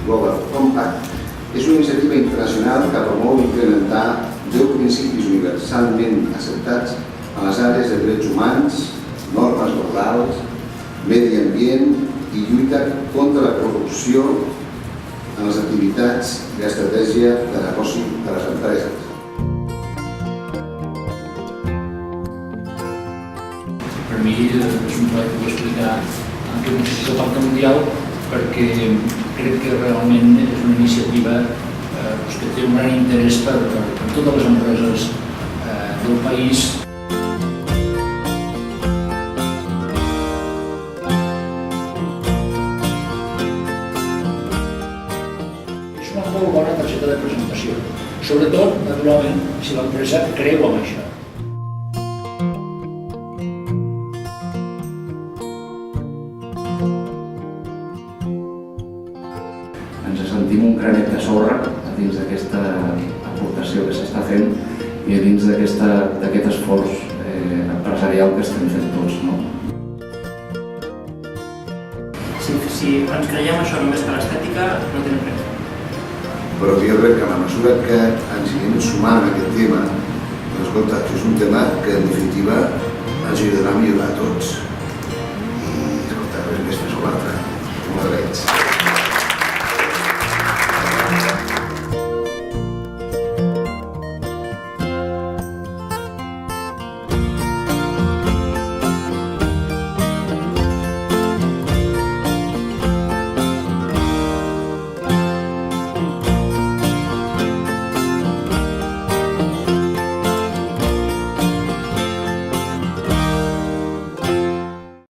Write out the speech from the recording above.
Global Compact és una iniciativa internacional que promou implementar 10 principis universalment acceptats a les àrees de drets humans, normes laborals, medi ambient i lluita contra la corrupció en les activitats i l'estratègia de negoci de les empreses. Per mi és un plaer poder explicar en què consisteix el Pacte Mundial, perquè crec que realment és una iniciativa que té un gran interès per totes les empreses del país. És una molt bona targeta de presentació, sobretot, naturalment, si l'empresa creu en això. Ens sentim un granet de sorra dins d'aquesta aportació que s'està fent i dins d'aquest esforç empresarial que estem fent tots. Si ens creiem això només per estètica, no tenim res. Però jo crec que a la mesura que ens anem sumant en aquest tema, doncs, escolta, és un tema que en definitiva ens ajudarà a millorar a tots. I, escolta, res més que l'altre.